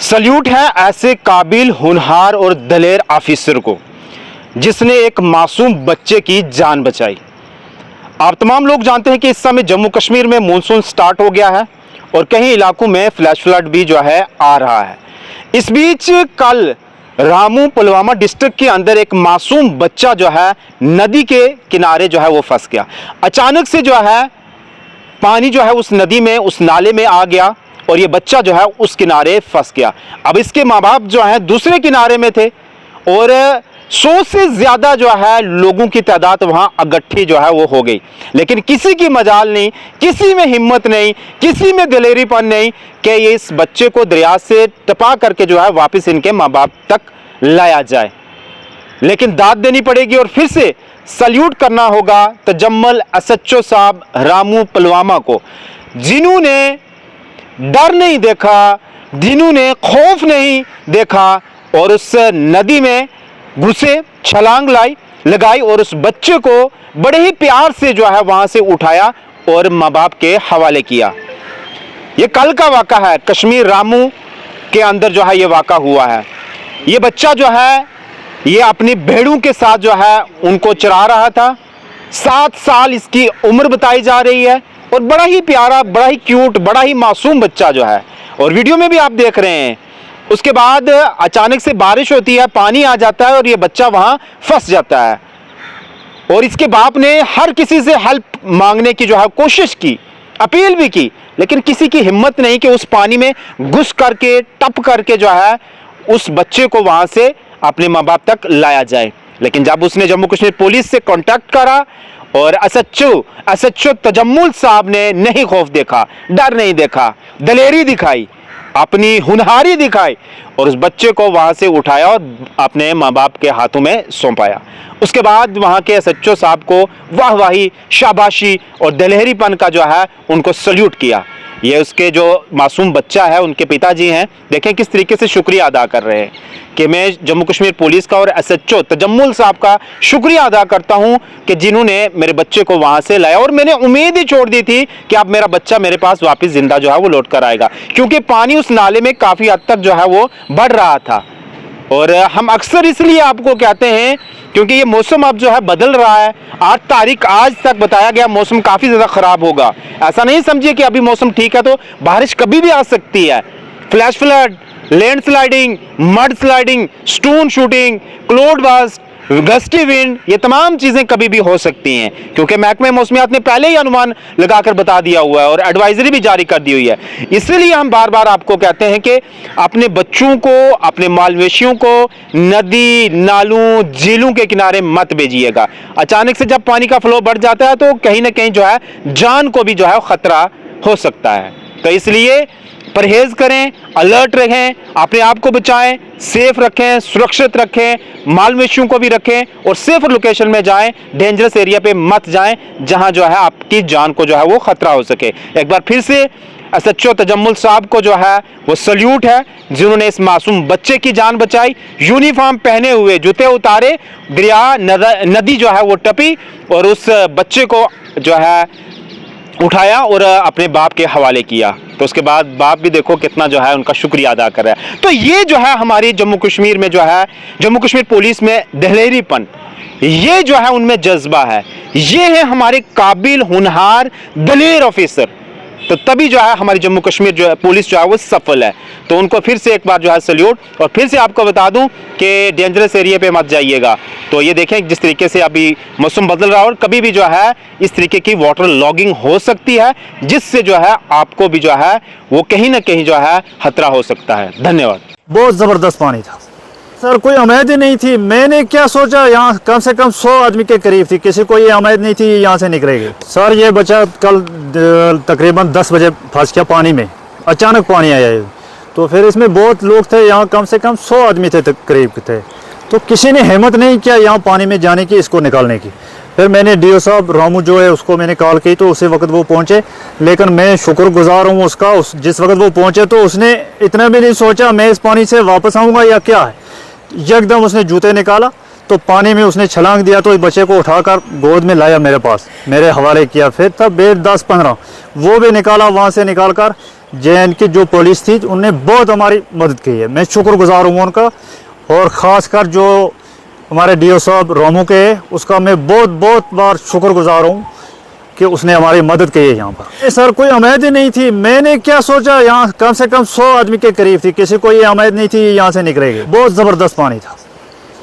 Salute है ऐसे काबिल, होनहार और दलेर ऑफिसर को जिसने एक मासूम बच्चे की जान बचाई। आप तमाम लोग जानते हैं कि इस समय जम्मू कश्मीर में मानसून स्टार्ट हो गया है और कई इलाकों में फ्लैश फ्लड भी जो है आ रहा है। इस बीच कल रामू पुलवामा डिस्ट्रिक्ट के अंदर एक मासूम बच्चा जो है नदी के किनारे जो है वो फंस गया। अचानक से जो है पानी जो है उस नदी में, उस नाले में आ गया और ये बच्चा जो है उस किनारे फंस गया। अब इसके माँ बाप जो है दूसरे किनारे में थे और 100 से ज्यादा जो है लोगों की तादाद वहां इकट्ठी जो है वो हो गई, लेकिन किसी की मजाल नहीं, किसी में हिम्मत नहीं, किसी में दिलेरीपन नहीं कि ये इस बच्चे को दरिया से टपा करके जो है वापस इनके माँ बाप तक लाया जाए। लेकिन दाद देनी पड़ेगी और फिर से सल्यूट करना होगा तजम्मुल एसएचओ साहब रामू पुलवामा को, जिन्होंने डर नहीं देखा, जिन्होंने खौफ नहीं देखा और उस नदी में घुसे, छलांग लगाई और उस बच्चे को बड़े ही प्यार से जो है वहां से उठाया और माँ बाप के हवाले किया। ये कल का वाक़ा है, कश्मीर रामू के अंदर जो है ये वाक़ा हुआ है। ये बच्चा जो है ये अपनी भेड़ों के साथ जो है उनको चरा रहा था। 7 साल इसकी उम्र बताई जा रही है और बड़ा ही प्यारा, बड़ा ही क्यूट, बड़ा ही मासूम बच्चा जो है, और वीडियो में भी आप देख रहे हैं। उसके बाद अचानक से बारिश होती है, पानी आ जाता है और ये बच्चा वहां फंस जाता है और इसके बाप ने हर किसी से हेल्प मांगने की जो है कोशिश की, अपील भी की, लेकिन किसी की हिम्मत नहीं कि उस पानी में घुस करके, टप करके जो है उस बच्चे को वहां से अपने माँ बाप तक लाया जाए। लेकिन जब उसने जम्मू कश्मीर पुलिस से कांटेक्ट करा और एसएचओ तजम्मुल साहब ने नहीं खौफ देखा, डर नहीं देखा, दलेरी दिखाई, अपनी हुनहारी दिखाई और उस बच्चे को वहां से उठाया और अपने माँ बाप के हाथों में सौंपाया। उसके बाद वहां के एसएचओ साहब को वाहवाही, शाबाशी और दलेरीपन का जो है उनको सल्यूट किया। ये उसके जो मासूम बच्चा है, उनके पिताजी हैं, देखें किस तरीके से शुक्रिया अदा कर रहे हैं कि मैं जम्मू कश्मीर पुलिस का और एसएचओ तजम्मुल साहब का शुक्रिया अदा करता हूं कि जिन्होंने मेरे बच्चे को वहां से लाया और मैंने उम्मीद ही छोड़ दी थी कि अब मेरा बच्चा मेरे पास वापस जिंदा जो है वो लौट कर आएगा, क्योंकि पानी उस नाले में काफी हद तक जो है वो बढ़ रहा था। और हम अक्सर इसलिए आपको कहते हैं क्योंकि ये मौसम अब जो है बदल रहा है। 8 तारीख आज तक बताया गया मौसम काफ़ी ज़्यादा ख़राब होगा। ऐसा नहीं समझिए कि अभी मौसम ठीक है तो बारिश कभी भी आ सकती है। Flash flood, landsliding, mud sliding, stone shooting, cloud burst, gusty wind, ये तमाम चीज़ें कभी भी हो सकती हैं, क्योंकि महकमे मौसमियात ने पहले ही अनुमान लगाकर बता दिया हुआ है और एडवाइजरी भी जारी कर दी हुई है। इसलिए हम बार बार आपको कहते हैं कि अपने बच्चों को, अपने मालवेशियों को नदी, नालों, झीलों के किनारे मत भेजिएगा। अचानक से जब पानी का फ्लो बढ़ जाता है तो कहीं ना कहीं जो है जान को भी जो है खतरा हो सकता है। तो इसलिए परहेज करें, अलर्ट रहें, अपने आप को बचाएं, सेफ रखें, सुरक्षित रखें, माल मवेशियों को भी रखें और सेफ लोकेशन में जाएं, डेंजरस एरिया पे मत जाएं जहां जो है आपकी जान को जो है वो खतरा हो सके। एक बार फिर से एसएचओ तजम्मुल साहब को जो है वो सल्यूट है, जिन्होंने इस मासूम बच्चे की जान बचाई। यूनिफॉर्म पहने हुए, जूते उतारे, दरिया नदी जो है वो टपी और उस बच्चे को जो है उठाया और अपने बाप के हवाले किया। तो उसके बाद बाप भी देखो कितना जो है उनका शुक्रिया अदा कर रहा है। तो ये जो है हमारी जम्मू कश्मीर में जो है, जम्मू कश्मीर पुलिस में दलेरीपन, ये जो है उनमें जज्बा है, ये है हमारे काबिल, होनहार, दलेर ऑफिसर। तो तभी जो है हमारी जम्मू कश्मीर जो है पुलिस जो है वो सफल है। तो उनको फिर से एक बार जो है सल्यूट। और फिर से आपको बता दूं कि डेंजरस एरिया पे मत जाइएगा। तो ये देखें जिस तरीके से अभी मौसम बदल रहा है और कभी भी जो है इस तरीके की वाटर लॉगिंग हो सकती है, जिससे जो है आपको भी जो है वो कहीं ना कहीं जो है खतरा हो सकता है। धन्यवाद। बहुत ज़बरदस्त पानी था सर, कोई उम्मीद ही नहीं थी। मैंने क्या सोचा, यहाँ कम से कम 100 आदमी के करीब थी, किसी को ये उम्मीद नहीं थी यहाँ से निकलेगी। सर ये बच्चा कल तकरीबन 10 बजे फंस गया पानी में, अचानक पानी आया है। तो फिर इसमें बहुत लोग थे, यहाँ कम से कम 100 आदमी थे करीब थे। तो किसी ने हिम्मत नहीं किया यहाँ पानी में जाने की, इसको निकालने की। फिर मैंने डीओ साहब रामू जो है उसको मैंने कॉल की तो उसी वक्त वो पहुँचे। लेकिन मैं शुक्रगुजार हूँ उसका, जिस वक्त वो पहुँचे तो उसने इतना भी नहीं सोचा मैं इस पानी से वापस आऊँगा या क्या है। एकदम उसने जूते निकाला, तो पानी में उसने छलांग दिया तो इस बच्चे को उठाकर गोद में लाया मेरे पास, मेरे हवाले किया। फिर था बेड 10-15 वो भी निकाला, वहाँ से निकाल कर JN की जो पुलिस थी उनने बहुत हमारी मदद की है। मैं शुक्रगुजार हूँ उनका, और ख़ास कर जो हमारे DO साहब रोमू के, उसका मैं बहुत बहुत बार शुक्रगुजार हूँ कि उसने हमारी मदद की है यहाँ पर। सर कोई उम्मीद ही नहीं थी, मैंने क्या सोचा, यहाँ कम से कम 100 आदमी के करीब थी, किसी को ये उम्मीद नहीं थी यहाँ से निकलेगी। बहुत ज़बरदस्त पानी था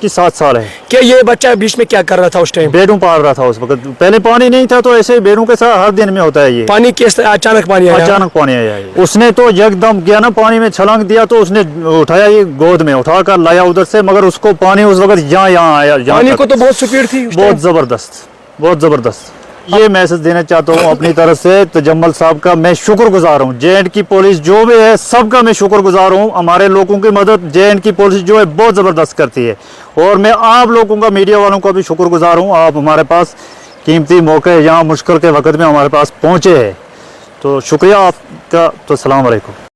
कि 7 साल है। क्या ये बच्चा बीच में क्या कर रहा था उस टाइम? बेड़ों पाल रहा था उस वक्त, पहले पानी नहीं था तो ऐसे ही बेड़ों के साथ हर दिन में होता है ये। पानी किस अचानक पानी आया? अचानक पानी आया ये। उसने तो एकदम गया ना पानी में, छलांग दिया तो उसने उठाया ये गोद में, उठा कर लाया उधर से, मगर उसको पानी उस वक्त यहाँ आया। पानी को तो बहुत स्पीड थी उस बहुत टाइम। ज़बरदस्त, बहुत ज़बरदस्त। ये मैसेज देना चाहता हूँ अपनी तरफ से तजम्मल साहब का मैं शुक्रगुजार हूँ। JN की पुलिस जो भी है सबका मैं शुक्रगुजार हूँ। हमारे लोगों की मदद JN की पुलिस जो है बहुत ज़बरदस्त करती है, और मैं आप लोगों का, मीडिया वालों का भी शुक्रगुजार हूँ। आप हमारे पास कीमती मौके यहाँ मुश्किल के वक्त में हमारे पास पहुँचे हैं, तो शुक्रिया आपका। तो अस्सलाम वालेकुम।